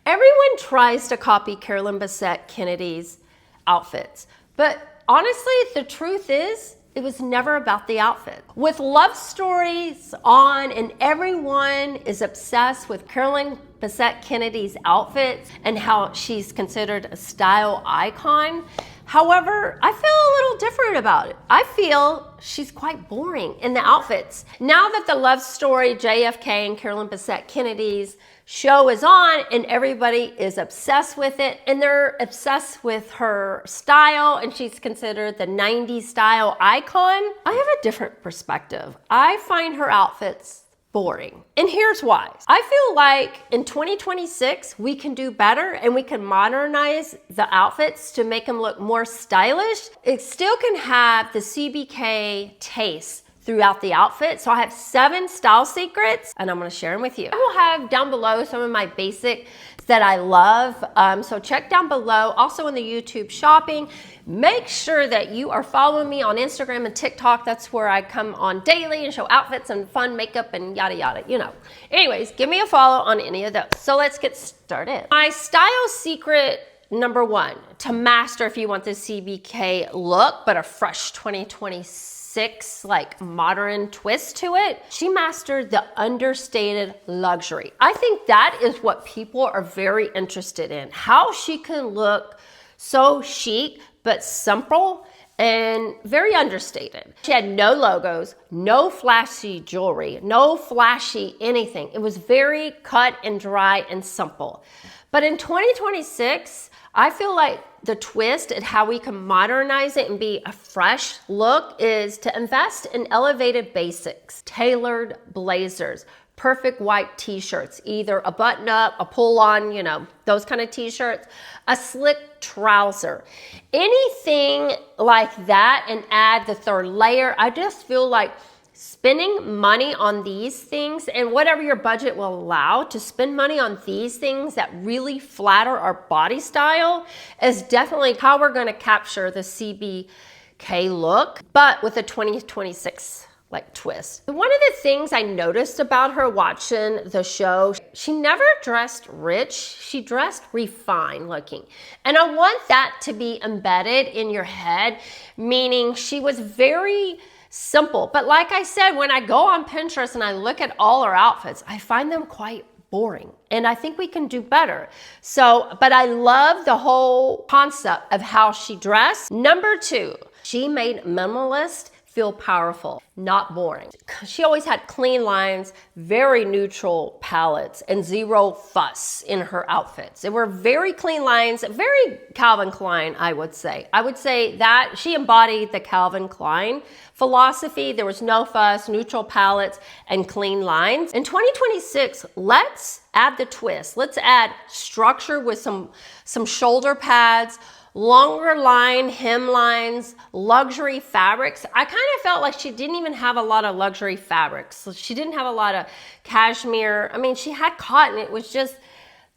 Everyone tries to copy Carolyn Bessette-Kennedy's outfits, but honestly, the truth is, it was never about the outfit. With love stories on and everyone is obsessed with Carolyn Bessette-Kennedy's outfits and how she's considered a style icon. However, I feel a little different about it. I feel she's quite boring in the outfits. Now that the love story JFK and Carolyn Bessette-Kennedy's show is on and everybody is obsessed with it and they're obsessed with her style and she's considered the 90s style icon, I have a different perspective. I find her outfits boring. And here's why. I feel like in 2026, we can do better and we can modernize the outfits to make them look more stylish. It still can have the CBK taste throughout the outfit. So I have 7 style secrets and I'm gonna share them with you. I will have down below some of my basics that I love. So check down below. Also in the YouTube shopping, make sure that you are following me on Instagram and TikTok. That's where I come on daily and show outfits and fun makeup and yada yada, you know. Anyways, give me a follow on any of those. So let's get started. My style secret number 1, to master if you want the CBK look, but a fresh 2026 like modern twist to it. She mastered the understated luxury. I think that is what people are very interested in. How she can look so chic, but simple and very understated. She had no logos, no flashy jewelry, no flashy anything. It was very cut and dry and simple. But in 2026, I feel like the twist at how we can modernize it and be a fresh look is to invest in elevated basics, tailored blazers, perfect white t-shirts, either a button up, a pull on, you know, those kind of t-shirts, a slick trouser, anything like that, and add the 3rd layer. I just feel like spending money on these things and whatever your budget will allow to spend money on these things that really flatter our body style is definitely how we're going to capture the CBK look, but with a 2026 like twist. One of the things I noticed about her watching the show, she never dressed rich, she dressed refined looking. And I want that to be embedded in your head, meaning she was very simple. But like I said, when I go on Pinterest and I look at all her outfits, I find them quite boring. And I think we can do better. So, but I love the whole concept of how she dressed. Number 2, she made Minimalist feel powerful, not boring. She always had clean lines, very neutral palettes, and zero fuss in her outfits. They were very clean lines, very Calvin Klein, I would say. I would say that she embodied the Calvin Klein philosophy. There was no fuss, neutral palettes, and clean lines. In 2026, let's add the twist. Let's add structure with some shoulder pads, longer line hemlines, luxury fabrics. I kind of felt like she didn't even have a lot of luxury fabrics. She didn't have a lot of cashmere. I mean, she had cotton. It was just,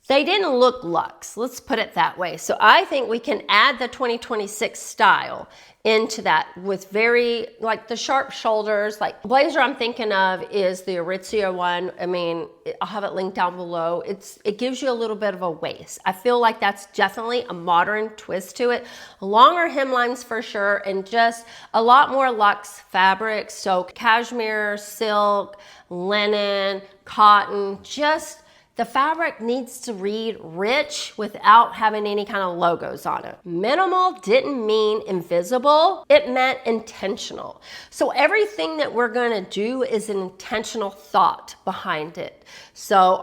they didn't look luxe. Let's put it that way. So I think we can add the 2026 style into that with very, like the sharp shoulders. Like blazer I'm thinking of is the Aritzia one. I mean, I'll have it linked down below. It gives you a little bit of a waist. I feel like that's definitely a modern twist to it. Longer hemlines for sure, and just a lot more luxe fabrics. So cashmere, silk, linen, cotton, just the fabric needs to read rich without having any kind of logos on it. Minimal didn't mean invisible, it meant intentional. So everything that we're gonna do is an intentional thought behind it. So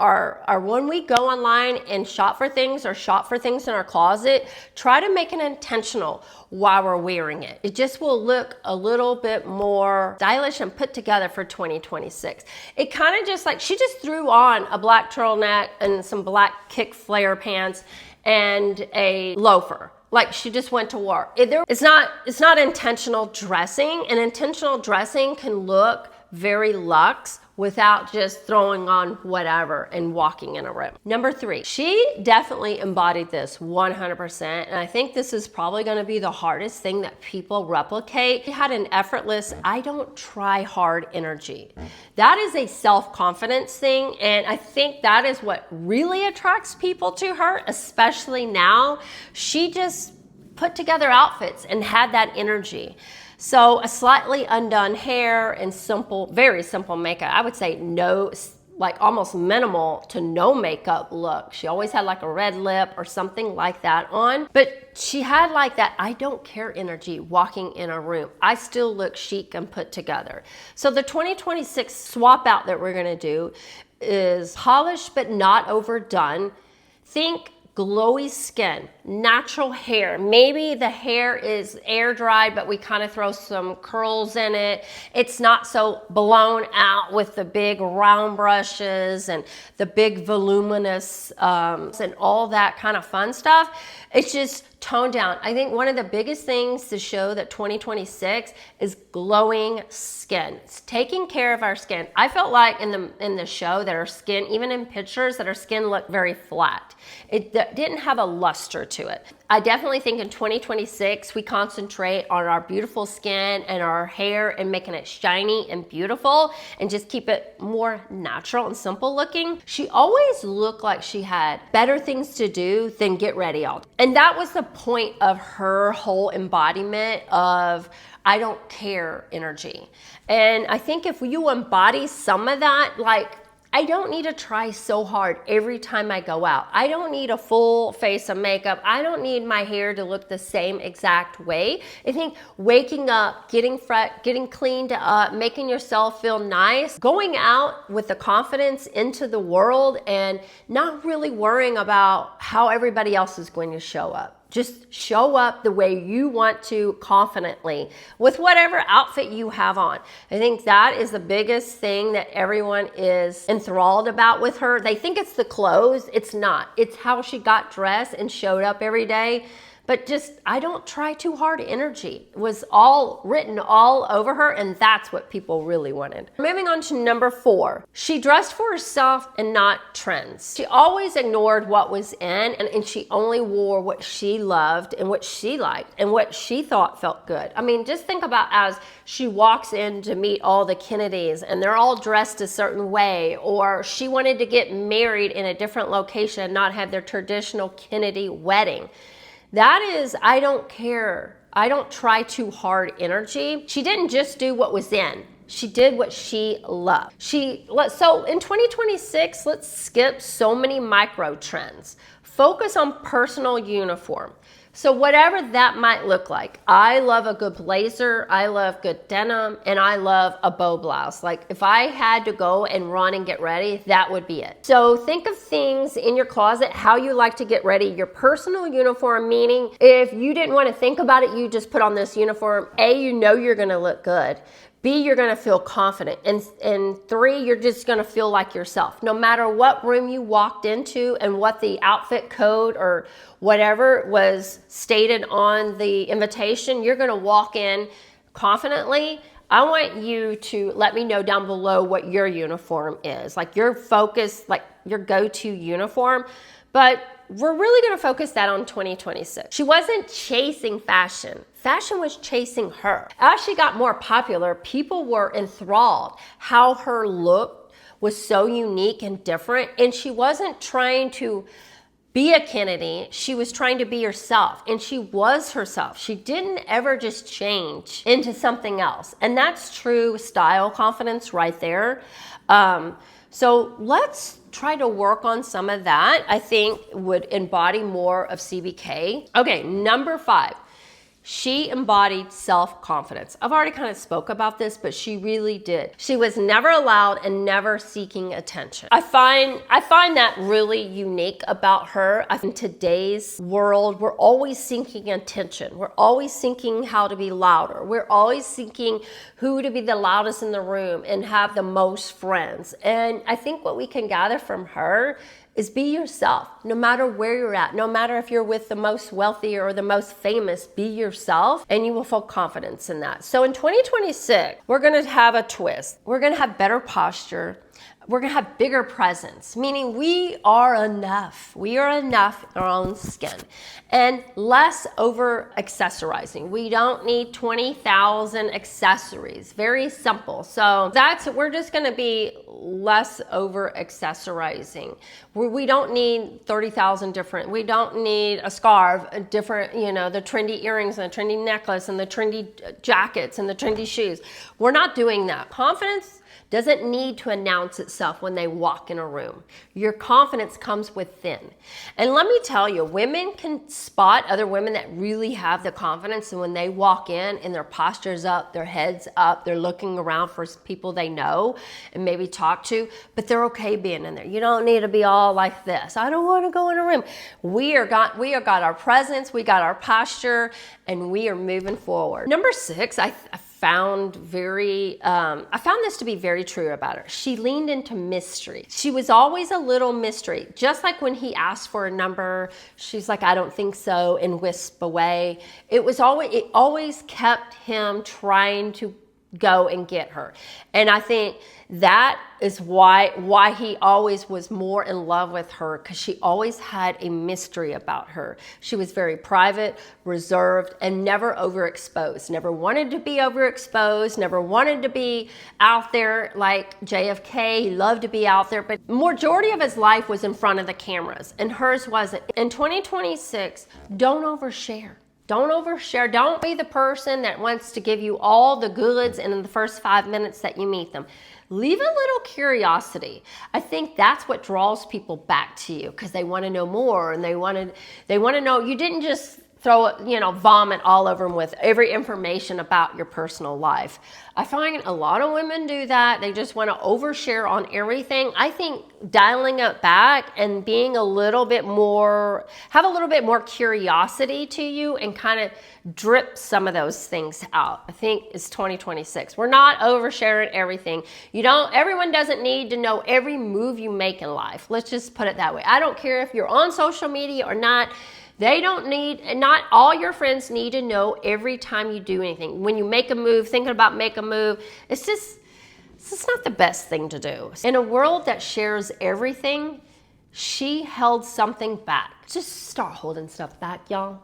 when we go online and shop for things or shop for things in our closet, try to make it intentional while we're wearing it. It just will look a little bit more stylish and put together for 2026. It kind of just like, she just threw on a black turtleneck and some black kick flare pants and a loafer. Like she just went to work. It's not intentional dressing, and intentional dressing can look very luxe without just throwing on whatever and walking in a room. Number 3, she definitely embodied this 100%. And I think this is probably going to be the hardest thing that people replicate. She had an effortless, I don't try hard energy. That is a self-confidence thing. And I think that is what really attracts people to her, especially now. She just put together outfits and had that energy. So a slightly undone hair and simple, very simple makeup. I would say no, like almost minimal to no makeup look. She always had like a red lip or something like that on, but she had like that I don't care energy walking in a room. I still look chic and put together. So the 2026 swap out that we're gonna do is polished but not overdone. Think glowy skin, natural hair. Maybe the hair is air dried, but we kind of throw some curls in it. It's not so blown out with the big round brushes and the big voluminous and all that kind of fun stuff. It's just toned down. I think one of the biggest things to show that 2026 is glowing skin. It's taking care of our skin. I felt like in the show that our skin, even in pictures, that our skin looked very flat. It didn't have a luster to it. I definitely think in 2026, we concentrate on our beautiful skin and our hair and making it shiny and beautiful and just keep it more natural and simple looking. She always looked like she had better things to do than get ready all day. And that was the point of her whole embodiment of I don't care energy. And I think if you embody some of that, like I don't need to try so hard every time I go out. I don't need a full face of makeup. I don't need my hair to look the same exact way. I think waking up, getting fresh, getting cleaned up, making yourself feel nice, going out with the confidence into the world and not really worrying about how everybody else is going to show up. Just show up the way you want to confidently with whatever outfit you have on. I think that is the biggest thing that everyone is enthralled about with her. They think it's the clothes. It's not. It's how she got dressed and showed up every day. But just, I don't try too hard energy was all written all over her, and that's what people really wanted. Moving on to number 4. She dressed for herself and not trends. She always ignored what was in, and she only wore what she loved and what she liked and what she thought felt good. I mean, just think about as she walks in to meet all the Kennedys and they're all dressed a certain way, or she wanted to get married in a different location, not have their traditional Kennedy wedding. That is, I don't care. I don't try too hard energy. She didn't just do what was in. She did what she loved. So in 2026, let's skip so many micro trends. Focus on personal uniform. So whatever that might look like. I love a good blazer, I love good denim, and I love a bow blouse. Like if I had to go and run and get ready, that would be it. So think of things in your closet, how you like to get ready. Your personal uniform, meaning if you didn't want to think about it, you just put on this uniform. A, you know you're going to look good. B, you're going to feel confident. And 3, you're just going to feel like yourself. No matter what room you walked into and what the outfit code or whatever was stated on the invitation, you're going to walk in confidently. I want you to let me know down below what your uniform is, like your focus, like your go-to uniform. But we're really going to focus that on 2026. She wasn't chasing fashion. Fashion was chasing her. As she got more popular, people were enthralled how her look was so unique and different. And she wasn't trying to be a Kennedy. She was trying to be herself, and she was herself. She didn't ever just change into something else. And that's true style confidence right there. So let's try to work on some of that. I think would embody more of CBK. Okay, number 5. She embodied self-confidence. I've already kind of spoke about this, but she really did. She was never allowed and never seeking attention. I find that really unique about her. In today's world, we're always seeking attention. We're always seeking how to be louder. We're always seeking who to be the loudest in the room and have the most friends. And I think what we can gather from her is be yourself. No matter where you're at, no matter if you're with the most wealthy or the most famous, be yourself and you will feel confidence in that. So in 2026, we're gonna have a twist. We're gonna have better posture. We're gonna have bigger presence, meaning we are enough. We are enough in our own skin, and less over accessorizing. We don't need 20,000 accessories. Very simple. So we're just gonna be less over accessorizing. We don't need 30,000 different. We don't need a scarf, a different, the trendy earrings and the trendy necklace and the trendy jackets and the trendy shoes. We're not doing that. Confidence doesn't need to announce itself when they walk in a room. Your confidence comes within. And let me tell you, women can spot other women that really have the confidence, and when they walk in and their posture's up, their head's up, they're looking around for people they know and maybe talk to, but they're okay being in there. You don't need to be all like this. I don't want to go in a room. We have got our presence, we got our posture, and we are moving forward. Number 6, I found this to be very true about her. She leaned into mystery. She was always a little mystery. Just like when he asked for a number, she's like, I don't think so, and wisp away. It always kept him trying to go and get her. And I think that is why he always was more in love with her, because she always had a mystery about her. She was very private, reserved, and never overexposed. Never wanted to be overexposed, never wanted to be out there like JFK. He loved to be out there, but majority of his life was in front of the cameras, and hers wasn't. In 2026, don't overshare. Don't overshare. Don't be the person that wants to give you all the goods in the first 5 minutes that you meet them. Leave a little curiosity. I think that's what draws people back to you, because they want to know more, and they want to know you didn't just vomit all over them with every information about your personal life. I find a lot of women do that. They just want to overshare on everything. I think dialing it back and being have a little bit more curiosity to you and kind of drip some of those things out. I think it's 2026. We're not oversharing everything. Everyone doesn't need to know every move you make in life. Let's just put it that way. I don't care if you're on social media or not. Not all your friends need to know every time you do anything. When you make a move, thinking about make a move, it's just not the best thing to do. In a world that shares everything, she held something back. Just start holding stuff back, y'all.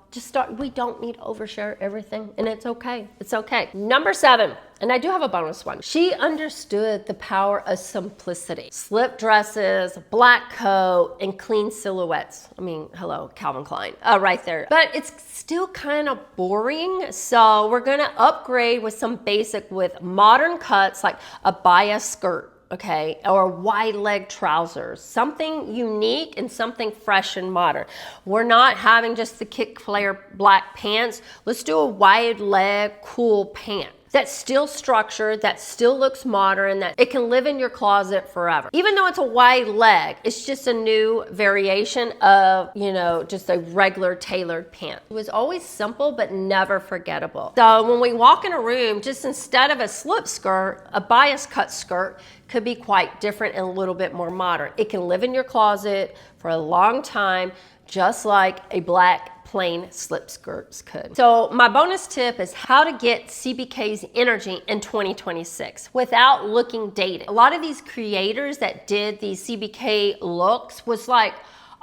We don't need to overshare everything, and it's okay. It's okay. Number 7, and I do have a bonus one. She understood the power of simplicity. Slip dresses, black coat, and clean silhouettes. I mean, hello, Calvin Klein, right there. But it's still kind of boring, so we're gonna upgrade with some with modern cuts, like a bias skirt. Okay, or wide leg trousers, something unique and something fresh and modern. We're not having just the kick flare black pants. Let's do a wide leg cool pant that's still structured, that still looks modern, that it can live in your closet forever. Even though it's a wide leg, it's just a new variation of, just a regular tailored pant. It was always simple, but never forgettable. So when we walk in a room, just instead of a slip skirt, a bias cut skirt could be quite different and a little bit more modern. It can live in your closet for a long time, just like a black plain slip skirts could. So my bonus tip is how to get CBK's energy in 2026 without looking dated. A lot of these creators that did these CBK looks was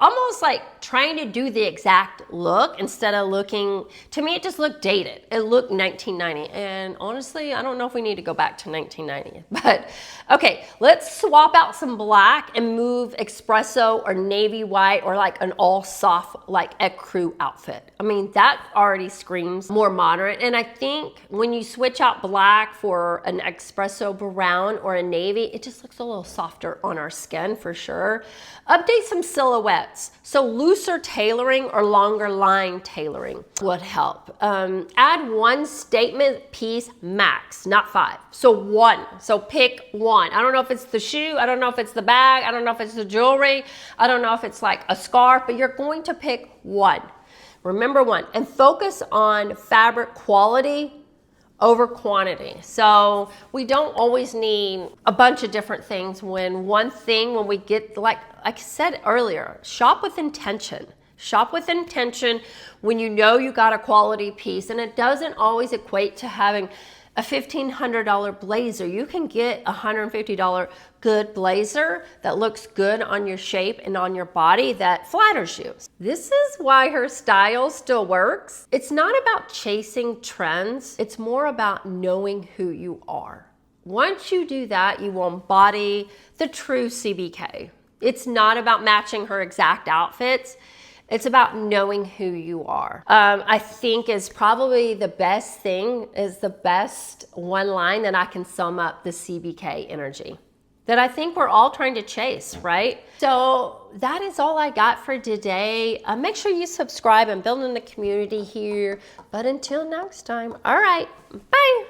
almost like trying to do the exact look instead of looking, to me it just looked dated. It looked 1990, and honestly I don't know if we need to go back to 1990, but okay, let's swap out some black and move espresso or navy white or like an all soft like ecru outfit. I mean, that already screams more modern, and I think when you switch out black for an espresso brown or a navy, it just looks a little softer on our skin for sure. Update some silhouettes. So looser tailoring or longer line tailoring would help. Add one statement piece max, not 5. So 1. So pick 1. I don't know if it's the shoe. I don't know if it's the bag. I don't know if it's the jewelry. I don't know if it's like a scarf, but you're going to pick 1. Remember 1. And focus on fabric quality over quantity. So we don't always need a bunch of different things when we get, like I said earlier, shop with intention. Shop with intention when you know you got a quality piece, and it doesn't always equate to having a $1,500 blazer. You can get a $150 good blazer that looks good on your shape and on your body that flatters you. This is why her style still works. It's not about chasing trends. It's more about knowing who you are. Once you do that, you will embody the true CBK. It's not about matching her exact outfits. It's about knowing who you are. I think is probably the best one line that I can sum up the CBK energy that I think we're all trying to chase, right? So that is all I got for today. Make sure you subscribe and build in the community here. But until next time, all right, bye.